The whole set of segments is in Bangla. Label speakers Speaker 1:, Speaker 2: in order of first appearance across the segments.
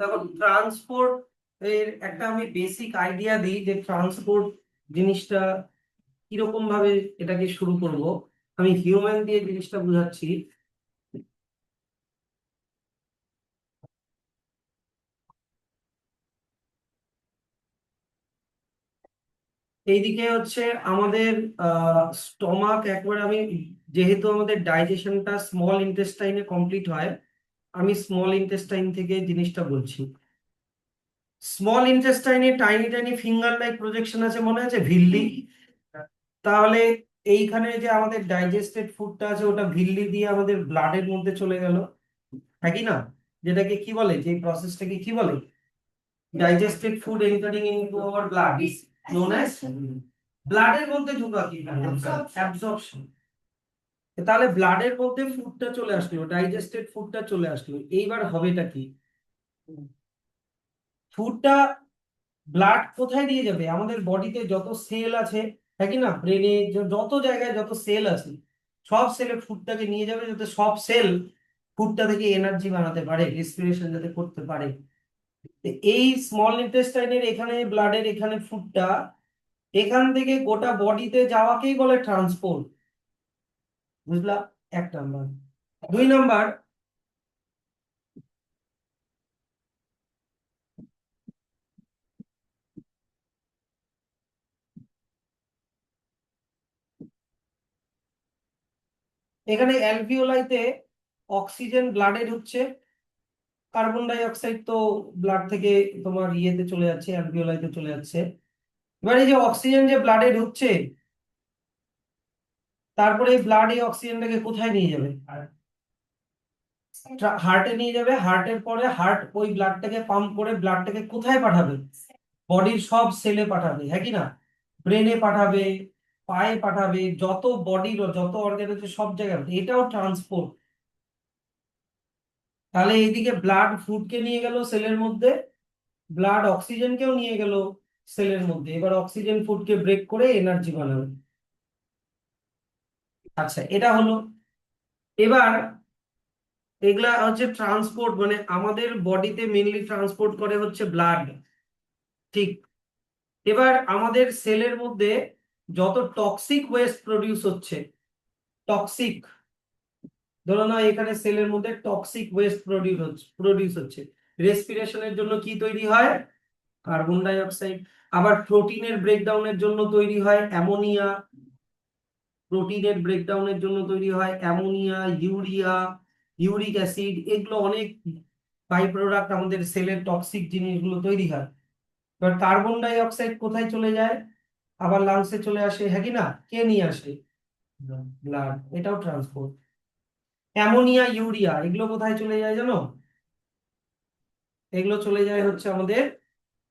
Speaker 1: দেখো ট্রান্সপোর্ট এর একটা আমি বেসিক আইডিয়া দিই যে ট্রান্সপোর্ট জিনিসটা কিরকম ভাবে এটাকে শুরু করব। আমি হিউম্যান দিয়ে জিনিসটা বুঝাচ্ছি। এইদিকে হচ্ছে আমাদের স্টমাক একবারে আমি, যেহেতু আমাদের ডাইজেশনটা স্মল ইন্টেস্টাইনে কমপ্লিট হয়, আমি স্মল ইন্টেস্টাইন থেকে জিনিসটা বলছি। স্মল ইন্টেস্টাইনে tiny tiny finger like projection আছে, মনে আছে ভিল্লি? তাহলে এইখানে যে আমাদের ডাইজেস্টেড ফুডটা আছে ওটা ভিল্লি দিয়ে আমাদের ব্লাডের মধ্যে চলে গেল, হ্যাঁ কি না? যেটাকে কি বলে, যে প্রসেসটাকে কি বলে? Digested food entering into hour blood is known as ব্লাডের মধ্যে ঢোকা, কি অ্যাবজর্পশন। তাহলে ব্লাডের মধ্যে ফুডটা চলে আসলো, ডাইজেস্টেড ফুডটা চলে আসলো। এইবার হবেটা কি? ফুডটা ব্লাড কোথায় নিয়ে যাবে? আমাদের বডিতে যত সেল আছে, হ্যাঁ কি না, ব্রেনে যত জায়গায় যত সেল আছে, সব সেলে ফুডটাকে নিয়ে যাবে, যাতে সব সেল ফুডটা থেকে এনার্জি বানাতে পারে, রেসপিরেশন যাতে করতে পারে। তো এই স্মল ইন্টেস্টাইনের এখানে ব্লাডের এখানে ফুডটা এখান থেকে গোটা বডিতে যাওয়াকেই বলে ট্রান্সপোর্ট। বুঝলা? এক নাম্বার। দুই নাম্বার, এখানে অ্যালভিওলাইতে অক্সিজেন ব্লাডে ঢুকছে, কার্বন ডাই অক্সাইড তো ব্লাড থেকে তোমার ইয়েতে চলে যাচ্ছে, অ্যালভিওলাইতে চলে যাচ্ছে। এবার এই যে অক্সিজেন যে ব্লাডে ঢুকছে, তারপরে এই ব্লাড এই অক্সিজেনটাকে কোথায় নিয়ে যাবে? হার্টে নিয়ে যাবে। হার্টের পরে হার্ট ওই ব্লাডটাকে পাম্প করে ব্লাডটাকে কোথায় পাঠাবে? বডির সব সেলে পাঠাবে, হ্যাঁ কি না? ব্রেনে পাঠাবে, পায়ে পাঠাবে, যত বডির যত অর্গান আছে সব জায়গায়, এটাও ট্রান্সপোর্ট। তাহলে এইদিকে ব্লাড ফুডকে নিয়ে গেল সেলের মধ্যে, ব্লাড অক্সিজেনকেও নিয়ে গেল সেলের মধ্যে। এবার অক্সিজেন ফুডকে ব্রেক করে এনার্জি বানাবে। আচ্ছা, এটা হলো। এবার এগুলা হচ্ছে ট্রান্সপোর্ট, মানে আমাদের বডিতে মেইনলি ট্রান্সপোর্ট করে হচ্ছে ব্লাড, ঠিক। এবার আমাদের সেলের মধ্যে যত টক্সিক ওয়েস্ট প্রডিউস হচ্ছে, টক্সিক, ধরো না এখানে সেলের মধ্যে টক্সিক ওয়েস্ট প্রডিউস হচ্ছে, রেসপিরেশনের জন্য কি তৈরি হয়? Carbon die oxide. আবার প্রোটিনের ব্রেকডাউনের জন্য তৈরি হয় অ্যামোনিয়া, প্রোটিনের ব্রেকডাউনের জন্য তৈরি হয় অ্যামোনিয়া, ইউরিয়া, ইউরিক অ্যাসিড, এগুলো অনেক বাই প্রোডাক্ট আমাদের সেলের টক্সিক জিনিসগুলো তৈরি হয়। এবার কার্বন ডাই অক্সাইড কোথায় চলে যায়? আবার লাংসে চলে আসে, হ্যাঁ কি না? কে নিয়ে আসে? ব্লাড। এটাও ট্রান্সপোর্ট। অ্যামোনিয়া, ইউরিয়া, এগুলো কোথায় চলে যায় জানো? এগুলো চলে যায় হচ্ছে আমাদের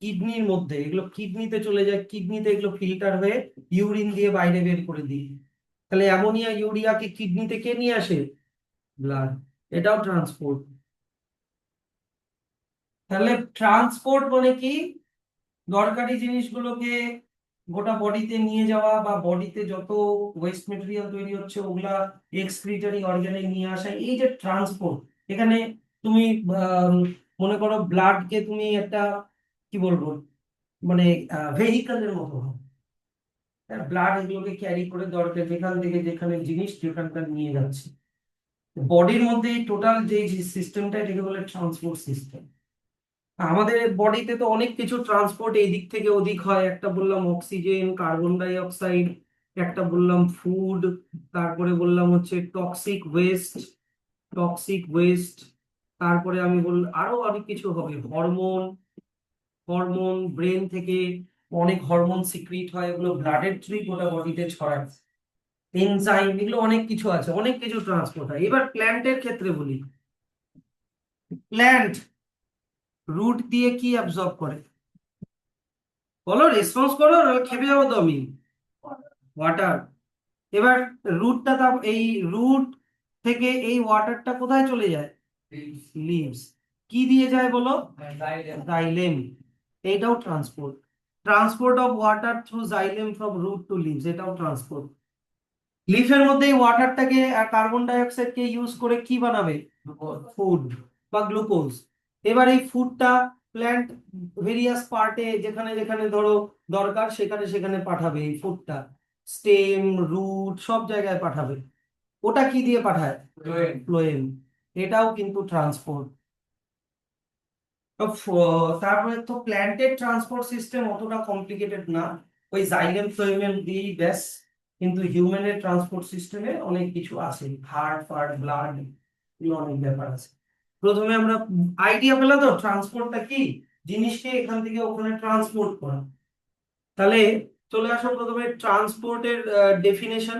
Speaker 1: কিডনির মধ্যে, এগুলো কিডনিতে চলে যায়, কিডনিতে এগুলো ফিল্টার হয়ে ইউরিন দিয়ে বাইরে বের করে দিই। তাহলে অ্যামোনিয়া ইউরিয়াকে কিডনিতে কে নিয়ে আসে? ব্লাড। এটাও ট্রান্সপোর্ট। তাহলে ট্রান্সপোর্ট মানে কি? দরকারি জিনিসগুলোকে গোটা বডিতে নিয়ে যাওয়া, বা বডিতে যত ওয়েস্ট মেটেরিয়াল তৈরি হচ্ছে ওগুলা এক্সক্রিটরি অর্গানে নিয়ে আসা, এই যে ট্রান্সপোর্ট। এখানে তুমি আম, মনে করো ব্লাডকে তুমি একটা, কি বলবো, মানে ভেহিকলের মতো, ব্লাড এগুলোকে ক্যারি করে দরকার যেখান থেকে যেখানে জিনিস যেখানকার নিয়ে যাচ্ছে। বডির মধ্যে টোটাল যে সিস্টেমটা, এটাকে বলে ট্রান্সপোর্ট সিস্টেম। আমাদের বডিতে তো অনেক কিছু ট্রান্সপোর্ট এই দিক থেকে ওদিক হয়। একটা বললাম অক্সিজেন, কার্বন ডাই অক্সাইড, একটা বললাম ফুড, তারপরে বললাম হচ্ছে টক্সিক ওয়েস্ট, তারপরে আমি আরো অনেক কিছু হবে, হরমোন। হরমোন ব্রেন থেকে অনেক হরমোন সিক্রিট হয়, এগুলো ব্লাডের থ্রুই গোটা বডিতে ছড়ায়। এনজাইম, এগুলো অনেক কিছু আছে, অনেক কিছু ট্রান্সপোর্ট হয়। এবার প্ল্যান্টের ক্ষেত্রে বলি, প্ল্যান্ট রুট দিয়ে কি অ্যাবজর্ব করে? বলো, রেসপন্স করো, নাহলে খেপে যাবো তো আমি। ওয়াটার। এবার রুটটা, এই রুট থেকে এই ওয়াটারটা কোথায় চলে যায়? লিভস। কি দিয়ে যায় বলো? জাইলেম। এটাও transport. Transport of water through xylem from root to leaves, এটাও ট্রান্সপোর্ট। লিফের মধ্যে এই ওয়াটারটাকে আর কার্বন ডাই অক্সাইডকে ইউজ করে কি বানাবে? ফুড বা গ্লুকোজ। এবার এই ফুডটা প্ল্যান্ট ভেরিয়াস পার্টে যেখানে যেখানে ধরো দরকার সেখানে সেখানে পাঠাবে এই ফুডটা, স্টেম রুট সব জায়গায় পাঠাবে। ওটা কি দিয়ে পাঠায়? ফ্লোয়েম। এটাও কিন্তু ট্রান্সপোর্ট। তারপরে তো প্ল্যান্টের ট্রান্সপোর্ট সিস্টেম অতটা কমপ্লিকেটেড না, ওই জাইলেম ফ্লোয়েম দিয়েই ব্যাস। কিন্তু হিউম্যানের ট্রান্সপোর্ট সিস্টেমে অনেক কিছু আছে, হার্ট ফার্ট ব্লাড, অনেক ব্যাপার আছে। প্রথমে আমরা আইডিয়া পেলাম তো ট্রান্সপোর্টটা কি, জিনিসকে এখান থেকে ওখানে ট্রান্সপোর্ট করা। তাহলে চলে আসো প্রথমে ট্রান্সপোর্টের ডেফিনেশন।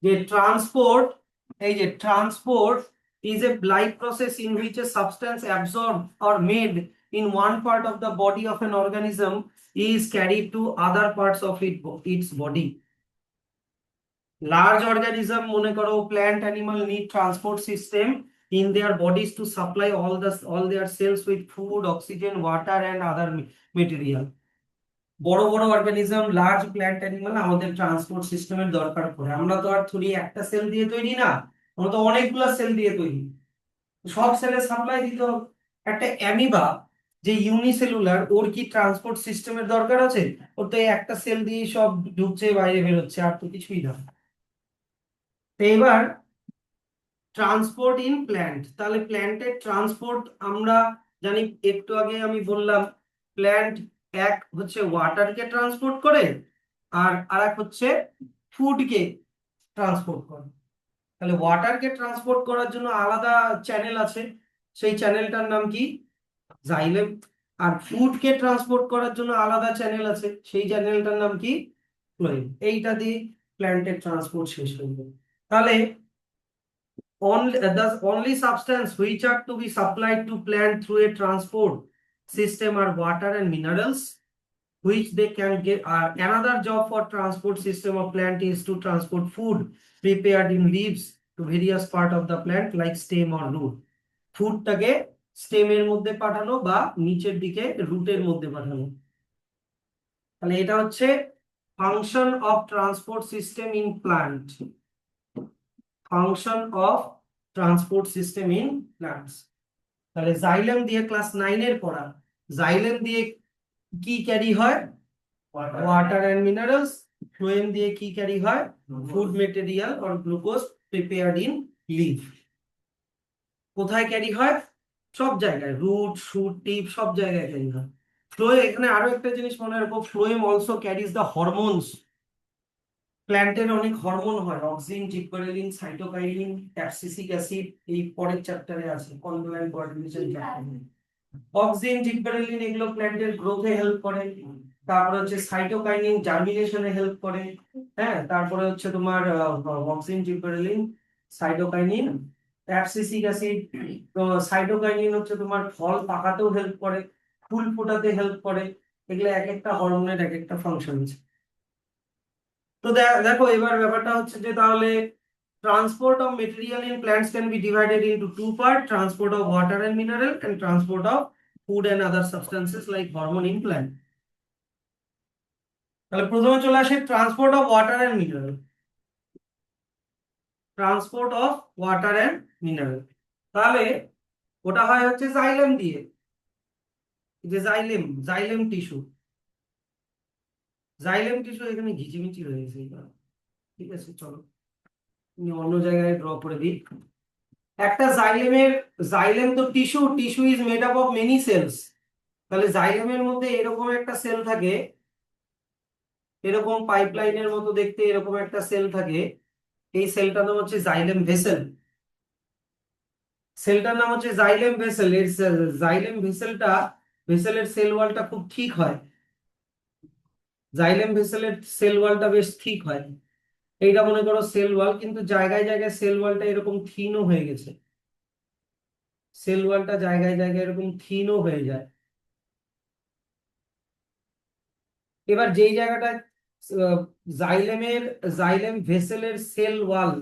Speaker 1: যে ট্রান্সপোর্ট, এই যে transport is a life process in which a substance absorbed or made in one part of the body of an organism is carried to other parts of its body. Large organism, মনে করো plant animal need transport system in their bodies to supply all their cells with food, oxygen, water and other material. বড় বড় অর্গানিজম, লার্জ প্ল্যান্ট অ্যানিমাল আমাদের ট্রান্সপোর্ট সিস্টেমের দরকার পড়ে। আমরা তো আর থোড়ি একটা সেল দিয়ে তৈরি না, আমরা তো অনেকগুলো সেল দিয়ে তৈরি, সব সেলে সাপ্লাই দিতে হবে। একটা অ্যামিবা যে ইউনিসেলুলার, ওর কি ট্রান্সপোর্ট সিস্টেমের দরকার আছে? ওর তো এই একটা সেল দিয়ে সব ঢুকছে বাইরে বেরোচ্ছে, আর তো কিছুই না। তো এবার ট্রান্সপোর্ট ইন প্ল্যান্ট, তাহলে প্ল্যান্টের ট্রান্সপোর্ট আমরা জানি, একটু আগে আমি বললাম প্ল্যান্ট এক হচ্ছে ওয়াটারকে ট্রান্সপোর্ট করে, আর আরেক হচ্ছে ফুডকে ট্রান্সপোর্ট করে। তাহলে ওয়াটারকে ট্রান্সপোর্ট করার জন্য আলাদা চ্যানেল আছে, সেই চ্যানেলটার নাম কি? জাইলেম। আর ফুডকে ট্রান্সপোর্ট করার জন্য আলাদা চ্যানেল আছে, সেই চ্যানেলটার নাম কি? ফ্লোয়েম। এইটা দিয়ে প্ল্যান্টের ট্রান্সপোর্ট শেষ হয়ে যাবে। তাহলে the only substance which are to be supplied to plant through a transport system are water and minerals, which they can get. Another job for transport system of plant is to transport food prepared in leaves to various part of the plant like stem or root. ফুডটাকে স্টেমের মধ্যে পাঠানো বা নিচের দিকে রুটের মধ্যে পাঠানো। তাহলে এটা হচ্ছে function of transport system in plant. Function of transport system in plants. তাহলে জাইলেম দিয়ে ক্লাস 9 এর পড়া, জাইলেম দিয়ে কি ক্যারি হয়? Water and minerals. ফ্লোয়েম দিয়ে কি ক্যারি হয়? Food material or glucose prepared in leave. কোথায় ক্যারি হয়? সব জায়গায়, রুট শুট টিপ সব জায়গায় ক্যারি হয়। ফ্লোয়ে, এখানে আরো একটা জিনিস মনে রাখো, phloem also carries the hormones. প্ল্যান্টের অনেক হরমোন হয়, অক্সিন, জিববারেলিন, সাইটোকাইনিন, অ্যাবসিসিক অ্যাসিড, এই পরের চ্যাপ্টারে আছে কনজুগেন্ট কোঅর্ডিনেশন চ্যাপ্টারে। অক্সিন, জিববারেলিন এগুলো প্ল্যান্টের গ্রোথে হেল্প করে। তারপরে হচ্ছে সাইটোকাইনিন জার্মিনেশনে হেল্প করে। হ্যাঁ, তারপরে হচ্ছে তোমার অক্সিন, জিববারেলিন, সাইটোকাইনিন, অ্যাবসিসিক অ্যাসিড। তো সাইটোকাইনিন হচ্ছে তোমার ফল পাকাতেও হেল্প করে, ফুল ফোটাতে হেল্প করে। এগুলো এক একটা হরমোনের এক একটা ফাংশন আছে। তো দেখো এবার ব্যাপারটা হচ্ছে যে তাহলে transport of material in plants can be divided into two part, transport of water and mineral and transport of food and other substances like hormone in plant. তাহলে প্রথমে চলে আসে transport of water and mineral. Transport of water and mineral, তাহলে ওটা হয় হচ্ছে জাইলেম দিয়ে। যে xylem, xylem tissue, xylem tissue এখানে ঘিচিমিচি হয়ে গেছে এই কারণে। ঠিক আছে, চলো আমি অন্য জায়গায় ড্র করে দিই। একটা জাইলেমের, জাইলেম তো tissue, tissue is made up of many cells. তাহলে জাইলেমের মধ্যে এরকম একটা সেল থাকে, এরকম পাইপলাইনের মতো দেখতে এরকম একটা সেল থাকে। এই সেলটার নাম হচ্ছে জাইলেম ভেসেল। সেলটার নাম হচ্ছে জাইলেম ভেসেল। এর জাইলেম ভেসেলটা, ভেসেলের সেল ওয়ালটা খুব ঠিক হয়। জাইলেম ভেসেলের সেল ওয়ালটা বেশ ঠিক হয়। এইটা মনে করো সেল ওয়াল, কিন্তু জায়গায় জায়গায় সেল ওয়ালটা এরকম থিনও হয়ে গেছে। সেল ওয়ালটা জায়গায় জায়গায় এরকম থিনও হয়ে যায়। এবার যেই জায়গাটা জাইলেমের, জাইলেম ভেসেলের সেল ওয়াল,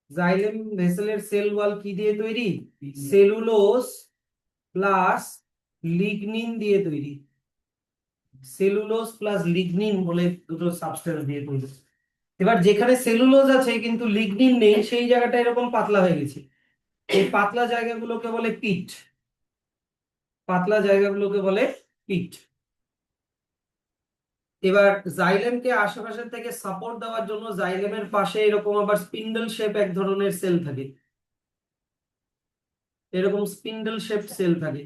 Speaker 1: জাইলেম ভেসেলের সেল ওয়াল কি দিয়ে তৈরি? সেলুলোজ প্লাস লিগনিন দিয়ে তৈরি। সেলুলোজ প্লাস লিগনিন বলে দুটো সাবস্টেন্স দিয়ে তৈরি। এবার যেখানে সেলুলোজ আছে কিন্তু লিগনিন নেই, সেই জায়গাটা এরকম পাতলা হয়ে গেছে। এই পাতলা জায়গাগুলোকে বলে পিট, পাতলা জায়গাগুলোকে বলে পিট। এবার জাইলেমকে আশেপাশের থেকে সাপোর্ট দেওয়ার জন্য জাইলেমের পাশে এরকম আবার স্পিন্ডল শেপ এক ধরনের সেল থাকে, এরকম স্পিন্ডল শেপ সেল থাকে,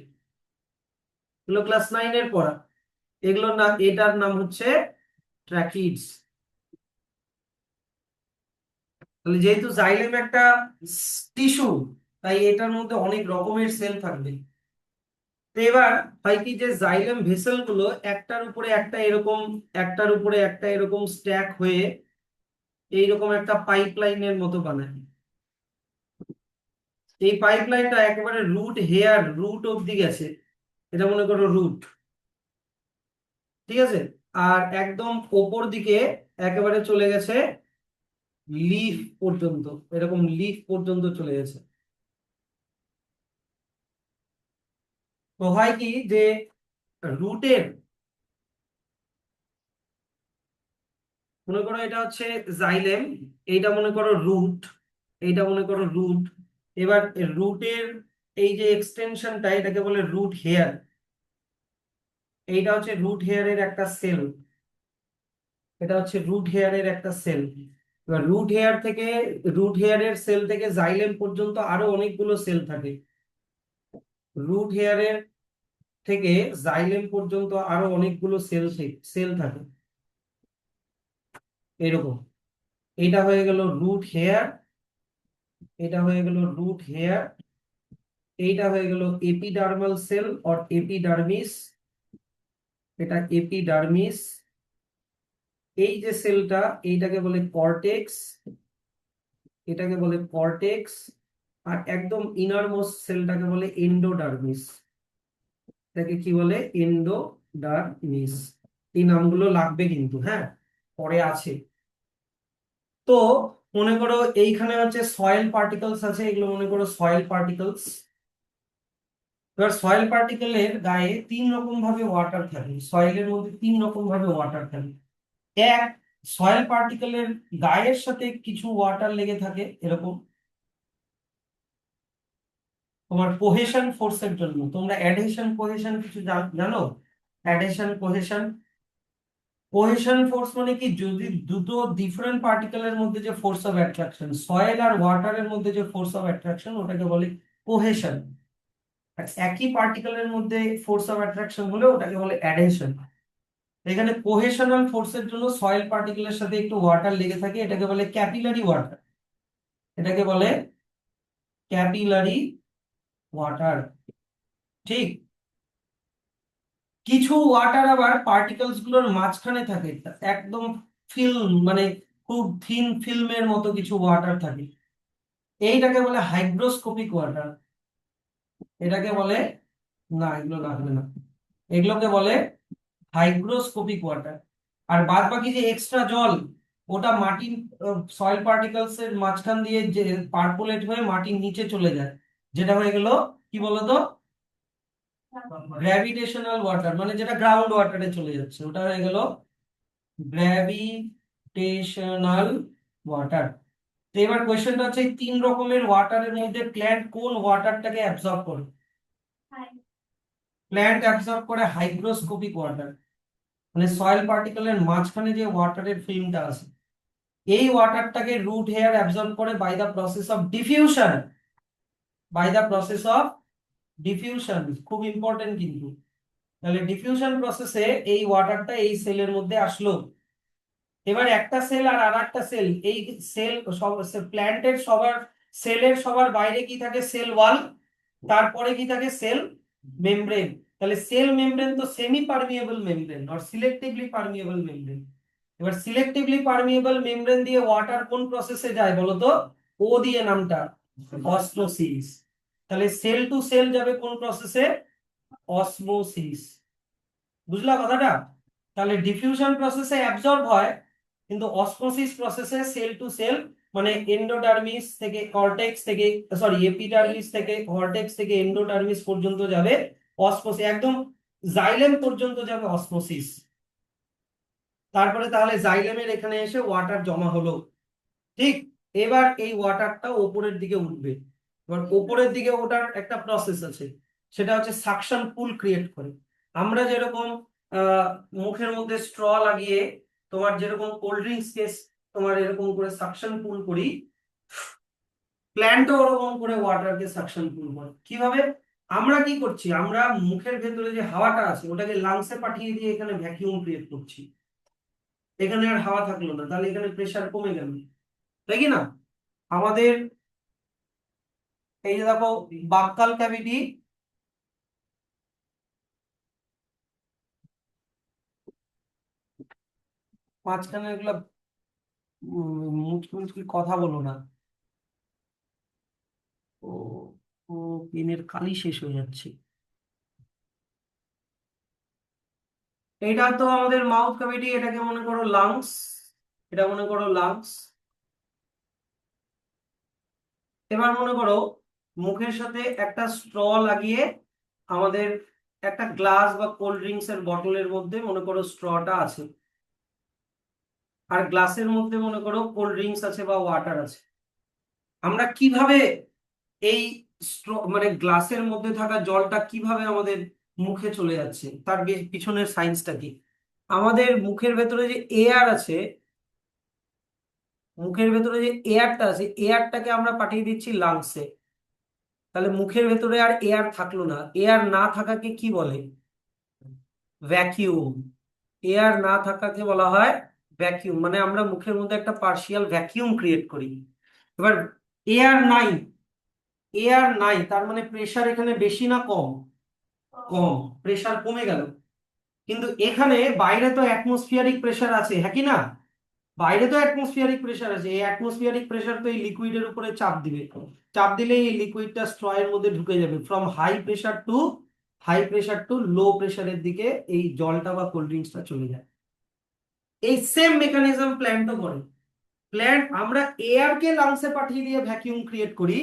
Speaker 1: এগুলো ক্লাস 9 এর পড়া। এগুলোর নাম, এটার নাম হচ্ছে ট্র্যাকিডস। তাহলে যেহেতু জাইলেম একটা টিস্যু, তাই এটার মধ্যে অনেক রকমের সেল থাকবে। তো এবার হয় কি যে জাইলেম ভেসেল গুলো একটার উপরে একটা এরকম, একটার উপরে একটা এরকম স্ট্যাক হয়ে এইরকম একটা পাইপলাইনের মতো বানায়। এই পাইপলাইনটা একেবারে রুট হেয়ার, রুট অব্দি গেছে, এটা মনে করো রুট, ঠিক আছে। আর একদম ওপর দিকে একেবারে চলে গেছে লিফ পর্যন্ত, এরকম লিফ পর্যন্ত চলে গেছে। তো হয় কি যে রুটের, মনে করো এটা হচ্ছে জাইলেম, এইটা মনে করো রুট, এইটা মনে করো রুট। এবার রুটের এই যে এক্সটেনশনটা, এটাকে বলে রুট হেয়ার। এইটা হচ্ছে রুট হেয়ারের একটা সেল, এটা হচ্ছে রুট হেয়ারের একটা সেল। এবার রুট হেয়ার থেকে, রুট হেয়ারের সেল থেকে জাইলেম পর্যন্ত আরো অনেকগুলো সেল থাকে। রুট হেয়ারের থেকে জাইলেম পর্যন্ত আরো অনেকগুলো সেল সেল থাকে এরকম। এটা হয়ে গেল রুট হেয়ার, এটা হয়ে গেল রুট হেয়ার, এইটা হয়ে গেল এপিডার্মাল সেল অর এপিডার্মিস, এটা এপিডার্মিস। এই যে সেলটা, এইটাকে বলে কর্টেক্স, এটাকে বলে কর্টেক্স। আর একদম ইনারমোস্ট সেলটাকে বলে এন্ডোডার্মিস, এটাকে কি বলে এন্ডোডার্মিস। এই নামগুলো লাগবে কিন্তু, হ্যাঁ, পরে আছে। তো মনে করো এইখানে হচ্ছে সয়েল পার্টিকলস আছে, এগুলো মনে করো সয়েল পার্টিকলস। এবার সয়েল পার্টিকেলের গায়ে 3 রকম ভাবে ওয়াটার থাকে, সয়েলের মধ্যে 3 রকম ভাবে ওয়াটার থাকে। এক, সয়েল পার্টিকেলের গায়ের সাথে কিছু ওয়াটার লেগে থাকে এরকম, তোমার কোহেশন ফোর্সের জন্য। তোমরা অ্যাডহেশন কোহেশন কিছু জানো? অ্যাডহেশন কোহেশন, কোহেশন ফোর্স মানে কি, যদি দুটো ডিফারেন্ট পার্টিকেলের মধ্যে যে ফোর্স অফ অ্যাট্রাকশন, সয়েল আর ওয়াটারের মধ্যে যে ফোর্স অফ অ্যাট্রাকশন, ওটাকে বলে কোহেশন। আর একই পার্টিকেলের মধ্যে ফোর্স অফ অ্যাট্রাকশন হলে ওটাকে বলে অ্যাডহেশন। এখানে কোহেশনাল ফোর্সের জন্য সয়েল পার্টিকেলের সাথে একটু ওয়াটার লেগে থাকে, এটাকে বলে ক্যাপিলারি ওয়াটার, এটাকে বলে ক্যাপিলারি ওয়াটার, ঠিক। কিছু ওয়াটার আবার পার্টিকেলস গুলোর মাঝখানে থাকে, একদম ফিল্ম, মানে খুব থিন ফিল্মের মতো কিছু ওয়াটার থাকে, এইটাকে বলে হাইগ্রোস্কোপিক ওয়াটার, এটাকে বলে, না এগুলো লাগবে না, এগুলোকে বলে হাইগ্রোস্কোপিক ওয়াটার। আর বাদ বাকি যে এক্সট্রা জল, ওটা মাটির সয়েল পার্টিকেলস এর মাঝখান দিয়ে যে পার্কুলেট হয়ে মাটির নিচে চলে যায়, যেটা হয়ে গেল কি বলতো, গ্র্যাভিটেশনাল ওয়াটার, মানে যেটা গ্রাউন্ড ওয়াটারে চলে যাচ্ছে, ওটা হয়ে গেল গ্র্যাভিটেশনাল ওয়াটার। তো এবার কোয়েশ্চেনটা হচ্ছে, এই 3 রকমের ওয়াটারের মধ্যে প্ল্যান্ট কোন ওয়াটারটাকে অ্যাবজর্ব করে? প্ল্যান্ট অ্যাবজর্ব করে হাইগ্রোস্কোপিক ওয়াটার, মানে সয়েল পার্টিকেলের মাঝখানে যে ওয়াটারের ফিল্মটা আছে, এই ওয়াটারটাকে রুট হেয়ার অ্যাবজর্ব করে by the process of diffusion, by the process of diffusion, খুব ইম্পর্টেন্ট কিন্তু। তাহলে ডিফিউশন প্রসেসে এই ওয়াটারটা এই সেলের মধ্যে আসলো। এবার একটা সেল আর আরেকটা সেল, এই সেল সব প্ল্যান্টের সবার, সেলের সবার বাইরে কি থাকে, সেল ওয়াল, তারপরে কি থাকে, সেল মেমব্রেন। তাহলে সেল মেমব্রেন তো সেমি পারমিয়েবল মেমব্রেন আর সিলেক্টিভলি পারমিয়েবল মেমব্রেন। এবার সিলেক্টিভলি পারমিয়েবল মেমব্রেন দিয়ে ওয়াটার কোন প্রসেসে যায় বলো তো? ও দিয়ে নামটা, অসমোসিস। তাহলে সেল টু সেল যাবে কোন প্রসেসে? অসমোসিস। বুঝলা কথাটা? তাহলে ডিফিউশন প্রসেসে অ্যাবজর্ব হয়, কিন্তু অসমোসিস প্রসেসে সেল টু সেল, মানে এন্ডোডার্মিস থেকে কর্টেক্স থেকে, সরি এপিডার্মিস থেকে কর্টেক্স থেকে এন্ডোডার্মিস পর্যন্ত যাবে অসমোসিস, একদম জাইলেম পর্যন্ত যাবে অসমোসিস। তারপরে তাহলে জাইলেমের এখানে এসে ওয়াটার জমা হলো, ঠিক। এবার এই ওয়াটারটা ওপরের দিকে উঠবে, এবার উপরের দিকে ওটার একটা প্রসেস আছে, সেটা হচ্ছে সাকশন পুল ক্রিয়েট করে। আমরা যেরকম আহ মুখের মধ্যে স্ট্র লাগিয়ে তোমার যেরকম কোল্ড ড্রিঙ্কস কে তোমার এরকম করে সাকশন পুল করি, প্ল্যান্টও ওরকম করে ওয়াটারকে সাকশন পুল করে। কিভাবে? আমরা কি করছি, আমরা মুখের ভেতরে যে হাওয়াটা আছে ওটাকে লাংসে পাঠিয়ে দিয়ে এখানে ভ্যাকিউম ক্রিয়েট করছি। এখানে আর হাওয়া থাকলো না, তাহলে এখানে প্রেসার কমে গেল, তাই কি না? আমাদের এই যে দেখো, বাক্কাল ক্যাভিটি, মাঝখানে এগুলা মুচকি মুচকি কথা বলো না। ও, ও, পেনের কালি শেষ হয়ে যাচ্ছে। এটা তো আমাদের মাউথ ক্যাভিটি, এটাকে মনে করো লাংস, এটা মনে করো লাংস। এবার মনে করো মুখের সাথে একটা স্ট্র লাগিয়ে আমাদের একটা গ্লাস বা কোল্ড ড্রিঙ্কস এর বটলের মধ্যে মনে করো স্ট্রটা আছে, আর গ্লাসের মধ্যে মনে করো কোল্ড ড্রিঙ্কস আছে বা ওয়াটার আছে। আমরা কিভাবে এই স্ট্র মানে গ্লাসের মধ্যে থাকা জলটা কিভাবে আমাদের মুখে চলে যাচ্ছে, তার পিছনের সায়েন্সটা কি? আমাদের মুখের ভেতরে যে এয়ার আছে, মুখের ভেতরে যে এয়ারটা আছে, এয়ারটাকে আমরা পাঠিয়ে দিচ্ছি লাংসে। তাহলে মুখের ভেতরে আর এয়ার থাকলো না। এয়ার না থাকাকে কি বলে? ভ্যাকিউম। এয়ার না থাকাকে বলা হয় ভ্যাকিউম, মানে আমরা মুখের মধ্যে একটা পার্শিয়াল ভ্যাকিউম ক্রিয়েট করি। এবার এয়ার নাই, এয়ার নাই তার মানে প্রেসার এখানে বেশি না কম? কম, প্রেসার কমে গেল। কিন্তু এখানে বাইরে তো অ্যাটমসফিয়ারিক প্রেসার আছে, হ্যাঁ কি না? বাইরে তো অ্যাটমসফিয়ারিক প্রেসার আছে, এই অ্যাটমসফিয়ারিক প্রেসার তো এই লিকুইডের উপরে চাপ দিবে। চাপ দিলেই এই লিকুইডটা স্ট্রয়ের মধ্যে ঢুকে যাবে, from high pressure to low প্রেসারের দিকে এই জলটা বা কোল্ড ড্রিঙ্কসটা চলে যায়। এই সেম মেকানিজম প্ল্যান্টও করে। প্ল্যান্ট, আমরা এয়ারকে লাংসে পাঠিয়ে দিয়ে ভ্যাকিউম ক্রিয়েট করি,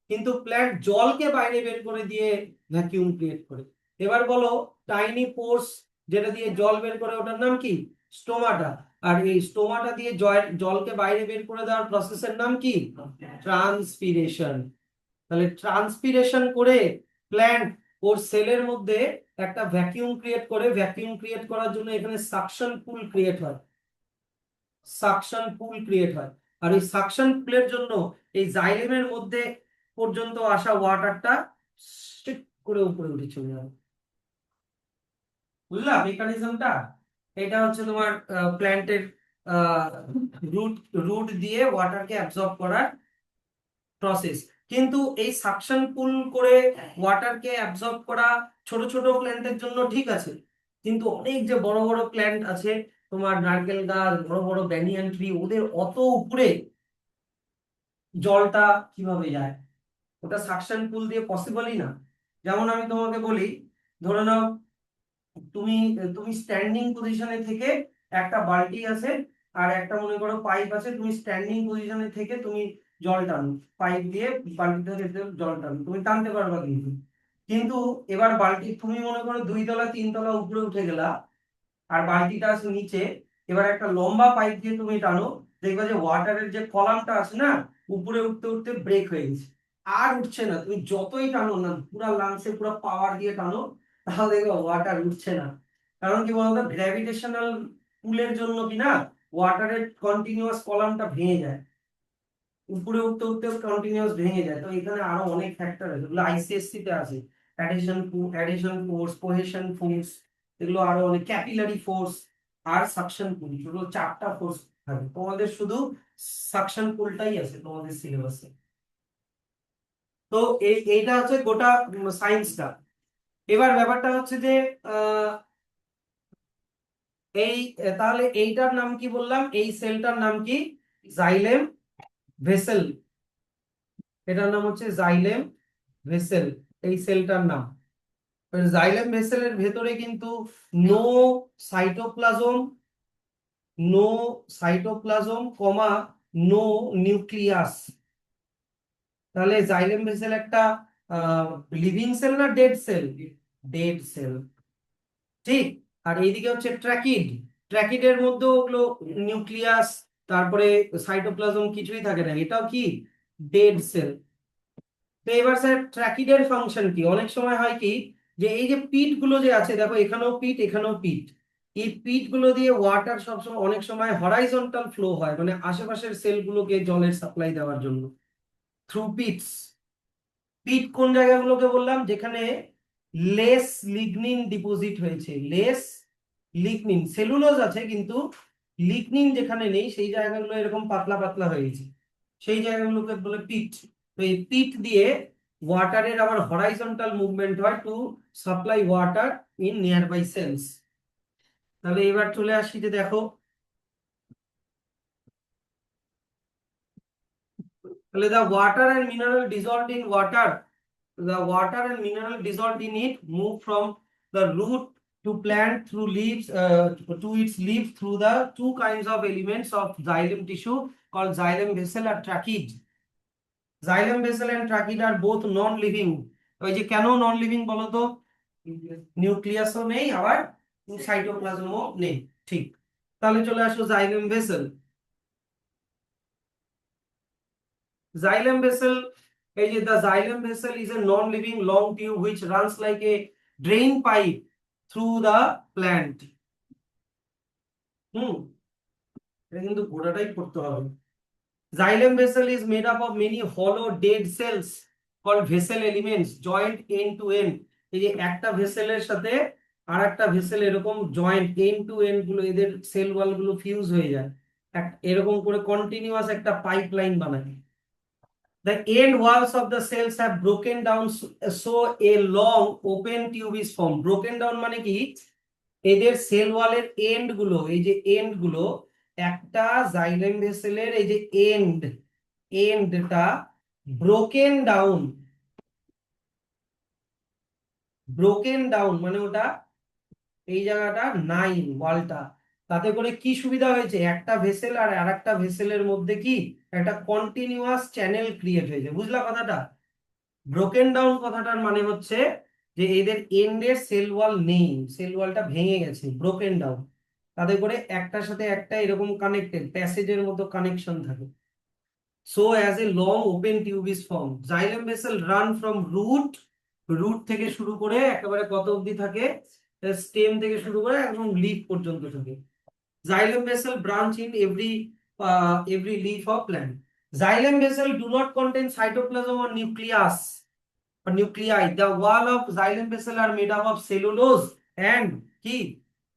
Speaker 1: কিন্তু প্ল্যান্ট জলকে বাইরে বের করে দিয়ে ভ্যাকিউম ক্রিয়েট করে। এবার বলো, টাইনি পোর্স যেটা দিয়ে জল বের করে ওটার নাম কি? স্টোমাটা। আর এই স্টোমাটা দিয়ে জলকে বাইরে বের করে দেওয়ার প্রসেসের নাম কি? ট্রান্সপিরেশন। তাহলে ট্রান্সপিরেশন করে প্ল্যান্ট ওর সেলের মধ্যে একটা ভ্যাকিউম ক্রিয়েট করে, ভ্যাকিউম ক্রিয়েট করার জন্য এখানে সাকশন পুল ক্রিয়েট হয়, সাকশন পুল ক্রিয়েট হয়। আর ওই সাকশন পুলের জন্য এই জাইলেমের মধ্যে পর্যন্ত আসা ওয়াটারটা করে উপরে উঠে চলে যাবে। বুঝলা মেকানিজমটা? এটা হচ্ছে তোমার প্ল্যান্টের রুট রুট দিয়ে ওয়াটারকে অ্যাবজর্ব করার প্রসেস। কিন্তু এই সাকশন পুল করে ওয়াটারকে অ্যাবজর্ব করা ছোট ছোট প্ল্যান্টের জন্য ঠিক আছে, কিন্তু অনেক যে বড় বড় প্ল্যান্ট আছে, তোমার নারকেল গাছ, বড় বড় ব্যানিয়ান ট্রি, ওদের অত উপরে জলটা কিভাবে যায়? ওটা সাকশন পুল দিয়ে পসিবলই না। যেমন আমি তোমাকে বলি, ধরে নাও তুমি তুমি স্ট্যান্ডিং পজিশনে থেকে, একটা বালতি আছে আর একটা মনে করো পাইপ আছে, তুমি স্ট্যান্ডিং পজিশনে থেকে তুমি জল টানো, পাইপ দিয়ে বালতিটা থেকে জল টানো, তুমি টানতে পারবা কিন্তু। কিন্তু এবার বালতি তুমি মনে করো 2 তলা 3 তলা উপরে উঠে গেলা, আর বালতিটা আছে নিচে, এবার একটা লম্বা পাইপ দিয়ে তুমি টানো, দেখবে যে ওয়াটারের যে কলামটা আছে না, উপরে উঠতে উঠতে ব্রেক হয়ে গেছে, আর উঠছে না। তুমি যতই টানো না, পুরো লাংসে পুরো পাওয়ার দিয়ে টানো, তাহলে দেখবে ওয়াটার উঠছে না। কারণ কি বলতো, গ্র্যাভিটেশনাল পুলের জন্য কি না, ওয়াটারের কন্টিনিউয়াস কলামটা ভেঙে যায়, উপরে উঠতে উঠতে কন্টিনিউয়াস ভেঙে যায়। তো এখানে আরো অনেক ফ্যাক্টর আছে, এগুলো আইসিএসসি তে আছে। অ্যাডিশন ফোর্স, কোহেশন ফোর্স, এগুলো আরো অনেক, ক্যাপিলারি ফোর্স আর সাকশন পুল, এগুলো 4টা ফোর্স থাকে। তোমাদের শুধু সাকশন পুলটাই আছে তোমাদের সিলেবাসে। তো এইটা হচ্ছে গোটা সায়েন্সটা। এবার ব্যাপারটা হচ্ছে যে আহ, এই তাহলে এইটার নাম কি বললাম, এই সেলটার নাম কি? Xylem vessel. এটার নাম হচ্ছে জাইলেম ভেসেল, এই সেলটার নাম। জাইলেম ভেসেলের ভেতরে কিন্তু নো সাইটোপ্লাজম, নো সাইটোপ্লাজম কমা নো নিউক্লিয়াস। তাহলে জাইলেম ভেসেল একটা লিভিং সেল না ডেড সেল? ডেড সেল, ঠিক। আর এইদিকে হচ্ছে ট্র্যাকিড, ট্র্যাকিডের মধ্যে ওগুলো নিউক্লিয়াস, তারপরে সাইটোপ্লাজম কিছুই থাকে না, এটাও কি? Dead cell. তো এবার স্যার ট্র্যাকিডের ফাংশন কি? অনেক সময় হয় কি যে এই যে পিট গুলো যে আছে, দেখো এখানেও পিট এখানেও পিট, এই পিট গুলো দিয়ে ওয়াটার সবসময় অনেক সময় হরাইজন্টাল ফ্লো হয়, মানে আশেপাশের সেল গুলোকে জলের সাপ্লাই দেওয়ার জন্য থ্রু পিটস। পিট কোন জায়গাগুলোকে বললাম? যেখানে লেস লিগনিন ডিপোজিট হয়েছে, লেস লিগনিন, সেলুলোজ আছে কিন্তু লিগনিন যেখানে নেই সেই জায়গাগুলো এরকম পাতলা পাতলা হয়েছে, সেই জায়গাগুলোকে বলে পিট। তো এই পিট দিয়ে ওয়াটারের আবার হরাইজন্টাল মুভমেন্ট হয় to supply water in nearby cells. তাহলে এবার চলে আসি যে দেখো, তাহলে the water and mineral dissolved in water, the water and mineral dissolved in it move from the root to plant through leaves, to its leaves through the two kinds of elements of xylem tissue called xylem vessel or trachea. Xylem vessel and trachea are both non-living. ওই যে কেন নন লিভিং বলো তো? নিউক্লিয়াসও নেই আবার সাইটোপ্লাজমও নেই, ঠিক। তাহলে চলে আসো জাইলেম ভেসেল। Xylem vessel, এই যে the xylem vessel is a non-living long tube which runs like a drain pipe through the plant. হুম, এটা কিন্তু গোটাটাই পড়তে হবে। Xylem vessel is made up of many hollow dead cells called vessel elements joined end to end. এই যে একটা ভেসেলের সাথে আর একটা ভেসেল এরকম জয়েন্ট এন্ড টু এন্ড গুলো, এদের সেল ওয়াল গুলো ফিউজ হয়ে যায়, এরকম করে কন্টিনিউয়াস একটা পাইপলাইন বানায়। The end walls of the cells have broken down, so a long open tube is formed. Broken down মানে কি? এদের সেল ওয়ালের এন্ড গুলো, এই যে এন্ড গুলো, একটা জাইলেম ভেসেলের এই যে এন্ডটা ব্রোকেন ডাউন মানে ওটা এই জায়গাটা নাই ওয়ালটা, তাতে করে কি সুবিধা হয়েছে? একটা ভেসেল আর আরেকটা ভেসেলের মধ্যে কি একটা কন্টিনিউয়াস চ্যানেল ক্রিয়েট হয়েছে। বুঝলা কথাটা? ব্রোকেন ডাউন কথাটার মানে হচ্ছে যে এদের এন্ডের সেল ওয়াল নেই, সেল ওয়ালটা ভেঙে গেছে, ব্রোকেন ডাউন। তাতে করে একটার সাথে একটা এরকম কানেক্টেড প্যাসেজের মতো কানেকশন থাকে। So as a long open tube is form. Xylem vessel run from root থেকে শুরু করে একেবারে কত অবধি থাকে? স্টেম থেকে শুরু করে একদম লিফ পর্যন্ত থাকে। Xylem vessel branch in every leaf of plant. Xylem vessel do not contain cytoplasm or nucleus or nuclei. The wall of xylem vessel are made up of cellulose and কি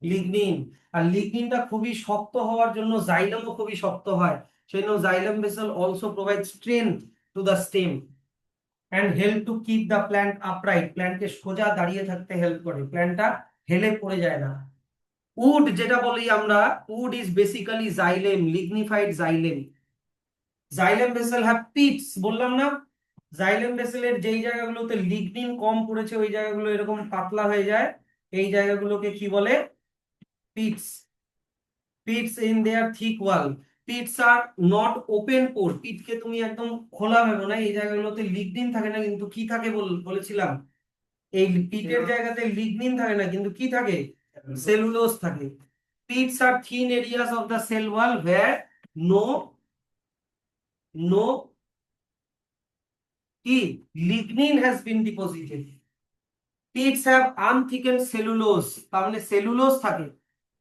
Speaker 1: লিগনিন। আর লিগনিনটা খুবই শক্ত হওয়ার জন্য জাইলেমও খুবই শক্ত হয়, সেই জন্য xylem vessel also provide strength to the stem and help to keep the plant upright. প্ল্যান্টকে সোজা দাঁড়িয়ে থাকতে হেল্প করে, প্ল্যান্টটা হেলে পড়ে যায় না। উড যেটা বলি আমরা, wood is basically xylem, lignified xylem. Xylem vessel have pits, বললাম না? জাইলেম ভেসেলের যেই জায়গাগুলোতে লিগনিন কম পড়েছে ওই জায়গাগুলো এরকম পাতলা হয়ে যায়, এই জায়গাগুলোকে কি বলে? Pits. Pits in their thick wall. Pits are not open pore, পিটকে তুমি একদম খোলা ভেবো না, এই জায়গাগুলোতে লিগনিন থাকে না কিন্তু কি থাকে বলেছিলাম, এই পিটের জায়গাতে লিগনিন থাকে না কিন্তু কি থাকে? সেলুলোজ থাকে। Pits are thin areas of the cell wall where no lignin has been deposited. Pits have unthickened cellulose, তার মানে সেলুলোজ থাকে।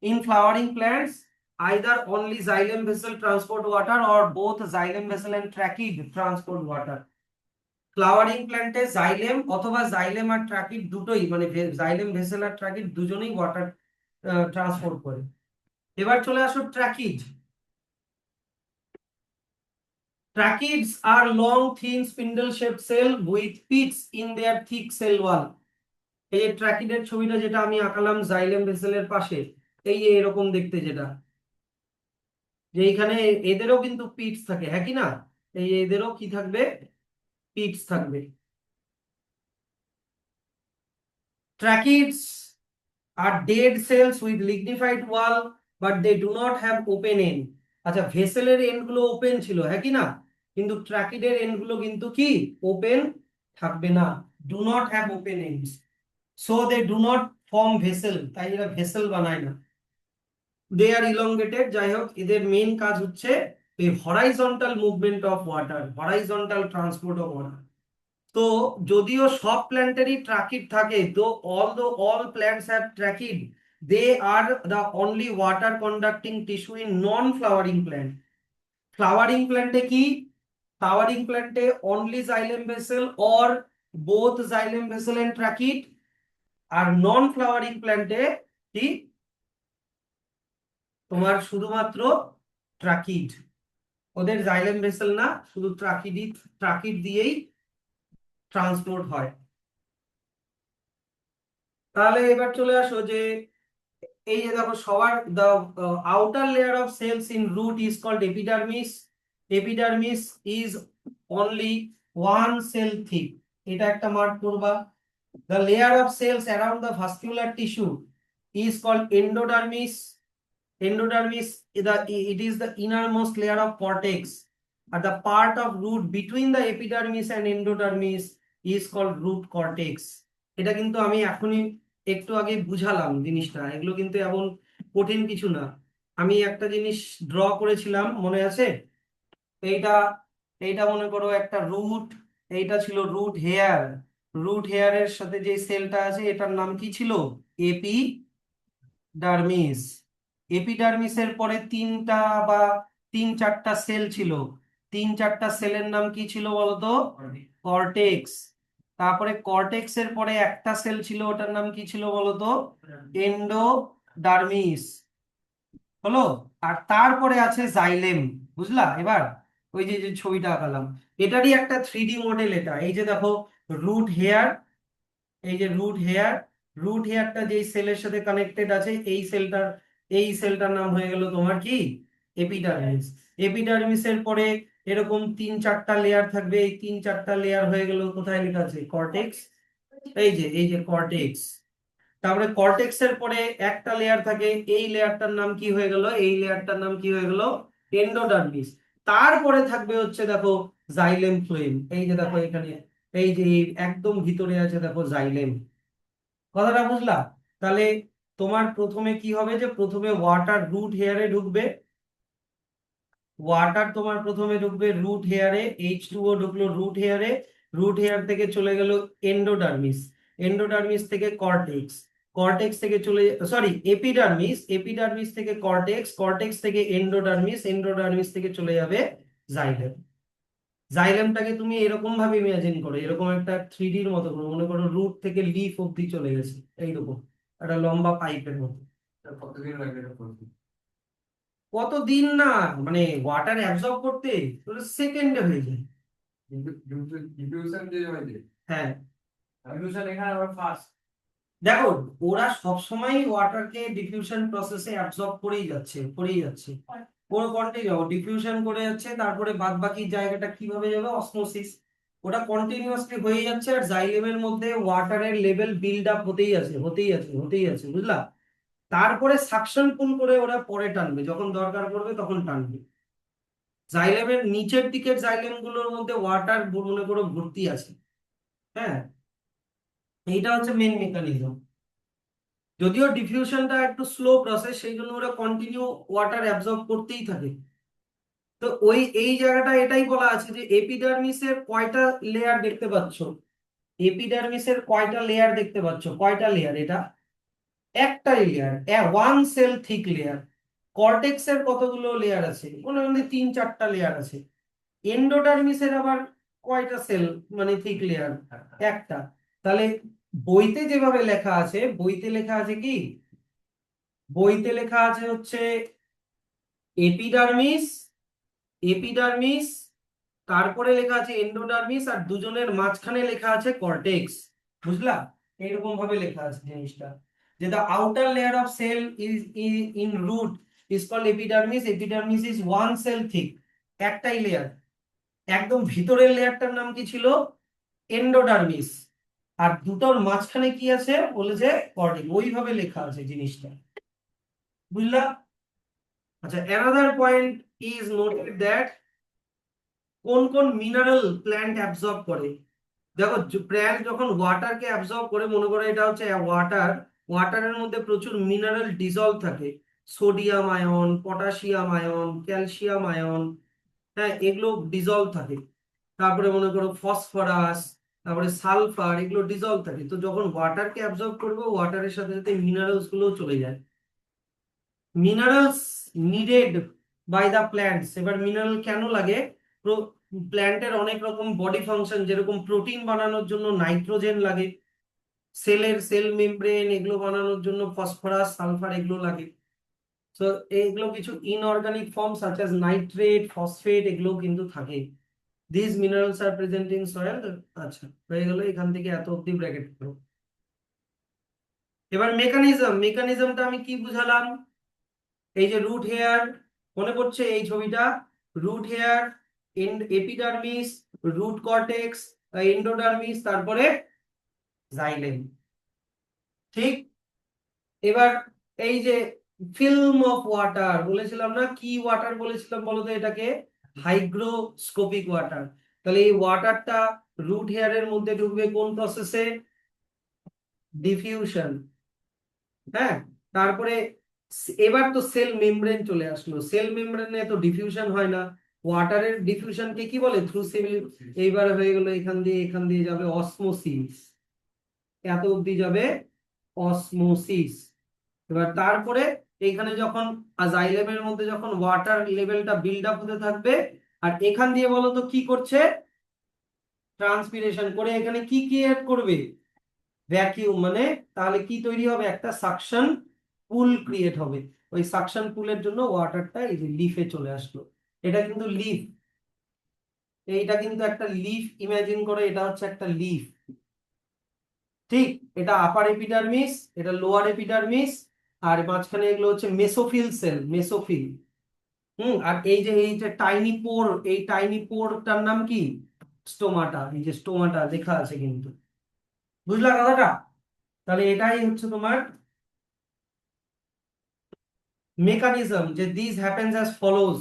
Speaker 1: In flowering plants, either only xylem vessel transport water or both xylem vessel and trachea transport water. Flowering প্ল্যান্টে জাইলেম অথবা জাইলেম আর ট্রাকিড দুটোই, মানে জাইলেম ভেসেল আর ট্রাকিড দুজনেই ওয়াটার ট্রান্সপোর্ট করে। এবার চলে আসো tracheid. Tracheids are long, thin, spindle-shaped cell with pits in their thick cell wall. এই যে ট্রাকিডের ছবিটা যেটা আমি আঁকালাম জাইলেম ভেসেলের পাশে, এই যে এরকম দেখতে যেটা, যে এইখানে এদেরও কিন্তু পিটস থাকে, হ্যাঁ কি না? এই এদেরও কি থাকবে? পিটস থাকবে। Tracheids are dead cells with lignified wall, but they do not have open end. আচ্ছা, ভেসেলের এন্ড গুলো ওপেন ছিল, হ্যাঁ কি না? কিন্তু ট্রাকিডের এন্ড গুলো কিন্তু কি ওপেন থাকবে না, do not have open ends, so they do not form vessel, তাই এরা ভেসেল বানায় না। They are elongated. যাই হোক, এদের মেইন কাজ হচ্ছে এই horizontal movement of water, horizontal transport of water. তো যদিও সব প্ল্যান্টেরই ট্রাকিড থাকে, তো all plants have trachid, they are the only water conducting tissue in non flowering plant. Flowering প্ল্যান্টে কি, ফ্লাওয়ারিং প্ল্যান্টে only xylem vessel or both xylem vessel and tracheid, আর নন ফ্লাওয়ারিং প্ল্যান্টে কি তোমার শুধুমাত্র ট্রাকিড, ওদের জাইলেম ভেসেল না, শুধু ট্রাকিড দিয়েই ট্রান্সপোর্ট হয়। তাহলে এবার চলে আসো যে এই যে দেখো সবার the outer layer of cells in root is called epidermis. Epidermis is only one cell thick, এটা একটা মার্ক করবা। The layer of cells around the vascular tissue is called endodermis. Endodermis it is the innermost layer of cortex, and the part of root between the epidermis and endodermis is called root cortex. এটা কিন্তু আমি এখনই একটু আগে বুঝালাম জিনিসটা, এগুলো কিন্তু এমন কঠিন কিছু না। আমি একটা জিনিস ড্র করেছিলাম মনে আছে, এইটা এইটা মনে করো একটা রুট, এইটা ছিল রুট হেয়ার, রুট হেয়ারের সাথে যে সেলটা আছে এটার নাম কি ছিল, এপিডার্মিস। এপিডার্মিসের পরে তিনটা বা তিন চারটা সেল ছিল, তিন চারটা সেলের নাম কি ছিল বলতো, কর্টেক্স। তারপরে কর্টেক্স এর পরে একটা সেল ছিল, ওটার নাম কি ছিল বলতো, এন্ডোডার্মিস, হলো। আর তারপরে আছে জাইলেম, বুঝলা এবার, ওই যে যে ছবিটা আঁকালাম এটারই একটা 3D মডেল এটা। এই যে দেখো রুট হেয়ার, এই যে রুট হেয়ার, রুট হেয়ারটা যেই সেলের সাথে কানেক্টেড আছে এই সেলটার নাম হয়ে গেল তোমার কি, এপিডার্মিস। এপিডার্মিসের পরে এরকম তিন চারটা লেয়ার থাকবে, এই তিন চারটা লেয়ার হয়ে গেল কোথায় লেখা আছে, কর্টেক্স, এই যে কর্টেক্স। তারপরে কর্টেক্স এর পরে একটা লেয়ার থাকে, এই লেয়ারটার নাম কি হয়ে গেল, এই লেয়ারটার নাম কি হয়ে গেল, এন্ডোডার্মিস। তারপরে থাকবে হচ্ছে দেখো জাইলেম ফ্লোয়েম, এই যে দেখো এখানে, এই যে একদম ভিতরে আছে দেখো জাইলেম, কথাটা বুঝলা। তাহলে তোমার প্রথমে কি হবে, যে প্রথমে ওয়াটার রুট হেয়ারে ঢুকবে, ওয়াটার তোমার প্রথমে ঢুকবে রুট হেয়ারে, H2O ঢুকলো রুট হেয়ারে, রুট হেয়ার থেকে চলে গেল এন্ডোডার্মিস, এন্ডোডার্মিস থেকে কর্টেক্স, কর্টেক্স থেকে চলে, সরি এপিডার্মিস, এপিডার্মিস থেকে কর্টেক্স, কর্টেক্স থেকে এন্ডোডার্মিস, এন্ডোডার্মিস থেকে চলে যাবে জাইলেম। জাইলেমটাকে তুমি এরকম ভাবে ইমাজিন করো, এরকম একটা 3Dর মতো করো, মনে করো রুট থেকে লিফ অব্দি চলে গেছে, এইরকম একটা লম্বা পাইপের মতো।
Speaker 2: কতদিন লাগবে এটা করতে?
Speaker 1: কতদিন না, মানে ওয়াটার অ্যাবজর্ব করতে সেকেন্ডে হয়ে যায়।
Speaker 2: কিন্তু ডিফিউশন যে হয় যে,
Speaker 1: হ্যাঁ
Speaker 2: ডিফিউশন এখানে আবার ফাস্ট।
Speaker 1: দেখো, ওরা সবসময় ওয়াটারকে ডিফিউশন প্রসেসে অ্যাবজর্ব করেই যাচ্ছে কোনো কন্টিনিউ ডিফিউশন করে যাচ্ছে, তারপরে বাদ বাকি জায়গাটা কিভাবে যাবে, অসমোসিস, ওটা কন্টিনিউয়াসলি হয়ে যাচ্ছে। আর জাইলেমের মধ্যে ওয়াটারের লেভেল বিল্ড আপ হতেই আছে বুঝলা। তারপরে সাকশন পুল করে ওরা পরে টানবে, যখন দরকার পড়বে তখন টানবে। জাইলেমের নিচের দিকের জাইলেম গুলোর মধ্যে ওয়াটার মনে করো ভর্তি আছে। হ্যাঁ, এইটা হচ্ছে মেন মেকানিজম। যদিও ডিফিউশনটা একটু স্লো প্রসেস, সেই জন্য ওরা কন্টিনিউ ওয়াটার অ্যাবজর্ব করতেই থাকে। তো ওই এই জায়গাটা এটাই বলা আছে যে এপিডার্মিসের কয়টা লেয়ার দেখতে পাচ্ছ, এপিডার্মিসের কয়টা লেয়ার দেখতে পাচ্ছ, কয়টা লেয়ার, এটা একটাই layer, one cell thick layer. কর্টেক্সের কতগুলো লেয়ার আছে, মোটামুটি তিন চারটা লেয়ার আছে। এন্ডোডার্মিসের আবার কয়টা সেল, মানে থিক লেয়ার, একটা। তাহলে বইতে যেভাবে লেখা আছে, বইতে লেখা আছে কি, বইতে লেখা আছে হচ্ছে এপিডার্মিস, এপিডার্মিস, তারপরে লেখা আছে এন্ডোডার্মিস, আর দুজনের মাঝখানে লেখা আছে কর্টেক্স, বুঝলা। এইরকম ভাবে লেখা আছে জিনিসটা, যে the outer layer of cell is in root is called epidermis. Epidermis is one cell thick, একটাই লেয়ার। একদম ভিতরের লেয়ারটার নাম কি ছিল, এন্ডোডার্মিস। আর দুটোর মাঝখানে কি আছে বলেছে, কর্টেক্স, ওইভাবে লেখা আছে জিনিসটা, বুঝলা। আচ্ছা, another point is noted that কোন কোন মিনারেল প্ল্যান্ট অ্যাবজর্ব করে। দেখো প্ল্যান্ট যখন ওয়াটারকে অ্যাবজর্ব করে, মনে করো এটা হচ্ছে ওয়াটার, ওয়াটারের মধ্যে প্রচুর মিনারেল ডিজলভ থাকে, sodium ion, potassium ion, calcium ion, হ্যাঁ এগুলো ডিজলভ থাকে। তারপরে মনে করো ফসফরাস, তারপরে সালফার, এগুলো ডিজলভ থাকে। তো যখন ওয়াটারকে অ্যাবজর্ব করবে, ওয়াটারের সাথে সাথে মিনারেলস গুলো চলে যায়। Minerals needed by the plants. এবার মিনারেল কেন লাগে? প্ল্যান্টের অনেক রকম বডি ফাংশন, যেরকম প্রোটিন বানানোর জন্য নাইট্রোজেন লাগে, সেল মেমব্রেন এগুলো বানানোর জন্য ফসফরাস, সালফার এগুলো লাগে। তো এগুলো কিছু inorganic form such as nitrate, phosphate এগুলো কিন্তু থাকে। This minerals are present in soil. আচ্ছা, হয়ে গেল এখান থেকে এত অব্দি ব্র্যাকেট করো। এবার মেকানিজমটা আমি কি বুঝালাম? এই যে রুট হেয়ার, মনে পড়ছে এই ছবিটা? Root hair, epidermis, root cortex, endodermis, তারপরে জাইলেম। ঠিক। এবার এই যে ফিল্ম অফ ওয়াটার বলেছিলাম না, কি ওয়াটার বলেছিলাম বলতো এটাকে? Hygroscopic water. তাহলে এই ওয়াটারটা রুট হেয়ারের মধ্যে ঢুকবে কোন প্রসেসে? ডিফিউশন। হ্যাঁ। তারপরে এবার তো সেল মেমব্রেন চলে আসলো। সেল মেমব্রেনে তো ডিফিউশন হয় না। ওয়াটারের ডিফিউশনকে কি বলে? Through cell. এইবার হয়ে গেল এখান দিয়ে যাবে অসমোসিস, এত অব্দি যাবে অসমোসিস। এবার তারপরে এখানে যখন জাইলেমের মধ্যে যখন ওয়াটার লেভেলটা বিল্ড আপ হতে থাকবে, আর এখান দিয়ে বলো তো কি করছে? ট্রান্সপিরেশন করে এখানে কি ক্রিয়েট করবে? ভ্যাকিউম। মানে তাহলে কি তৈরি হবে? একটা সাকশন পুল ক্রিয়েট হবে। ওই সাকশন পুলের জন্য ওয়াটারটা এই যে লিফে চলে আসলো। এটা কিন্তু লিফ, এইটা কিন্তু একটা লিফ। ইমাজিন করে এটা হচ্ছে একটা লিফ। ঠিক। এটা আপার এপিডার্মিস, এটা লোয়ার এপিডার্মিস, আর মাঝখানে এগুলো হচ্ছে মেসোফিল সেল, মেসোফিল। আর এই যে টাইনি পোর, এই টাইনি পোরটার নাম কি? স্টোমাটা। এই যে স্টোমাটা লেখা আছে কিন্তু। বুঝলা কথাটা? তাহলে এটাই হচ্ছে তোমার মেকানিজম, যে দিস হ্যাপেন্স অ্যাজ ফলোজ।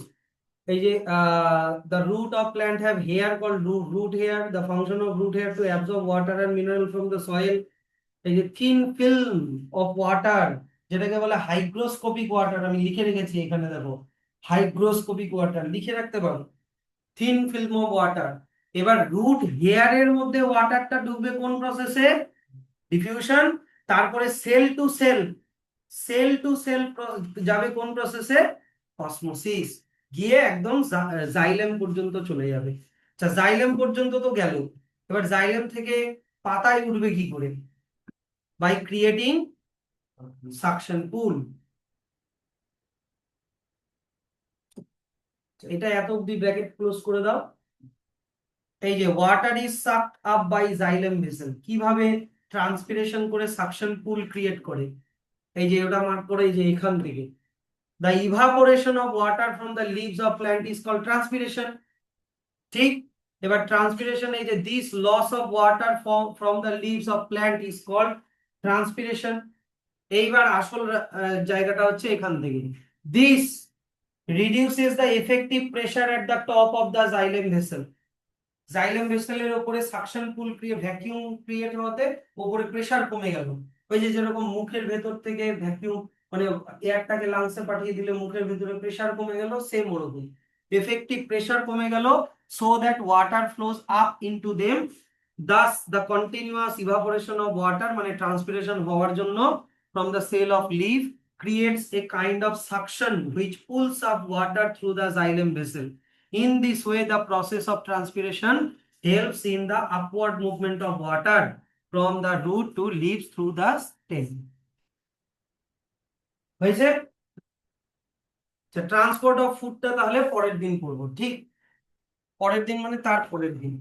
Speaker 1: এই যে the root of plant have hair called root hair. The function of root hair to absorb water and mineral from the soil. এই যে থিন ফিল্ম অফ ওয়াটার, যেটাকে বলে হাইগ্রোস্কোপিক ওয়াটার, আমি লিখে রেখেছি এখানে, দেখো। হাইগ্রোস্কোপিক ওয়াটার লিখে রাখতে পারো, থিন ফিল্ম অফ ওয়াটার। এবার রুট হেয়ারের মধ্যে ওয়াটারটা ঢুকবে কোন প্রসেসে? ডিফিউশন। তারপরে সেল টু সেল যাবে কোন প্রসেসে? অসমোসিস। গিয়ে একদম জাইলেম পর্যন্ত চলে যাবে। আচ্ছা, জাইলেম পর্যন্ত তো গেল। এবার জাইলেম থেকে পাতায় উঠবে কি করে? By creating suction pull. এটা এত অব্দি ব্র্যাকেট ক্লোজ করে দাও। এই যে water is sucked up by xylem vessel, কিভাবে ট্রান্সপিরেশন করে সাকশন পুল ক্রিয়েট করে? এই যে ওটা মার্ক করে, এই যে এখান থেকে the evaporation of water from the leaves of plant is called transpiration. ঠিক। এবার ট্রান্সপিরেশন, এই যে this loss of water from the leaves of plant is called transpiration. এইবার আসল জায়গাটা হচ্ছে এখান থেকে। this reduces the effective pressure at the top of the xylem vessel. Xylem ভেসেলের উপরে suction pull create, vacuum create হতে উপরে প্রেসার কমে গেল। ওই যে যেরকম মুখের ভেতর থেকে ভ্যাকিউম, মানে এয়ারটাকে লাংসে পাঠিয়ে দিলে মুখের ভেতরে প্রেসার কমে গেল, সেম ওরকম এফেক্টিভ প্রেসার কমে গেল, so that water flows up into them. Thus the continuous evaporation of water, মানে ট্রান্সপিরেশন হওয়ার জন্য from the cell of leave creates a kind of suction which pulls up water through the xylem vessel. In this way, the process of transpiration helps in the upward movement of water from the root to leaves through the stem. হয়েছে? ট্রান্সপোর্ট অফ ফুডটা তাহলে পরের দিন করবো। ঠিক, পরের দিন মানে তার পরের দিন।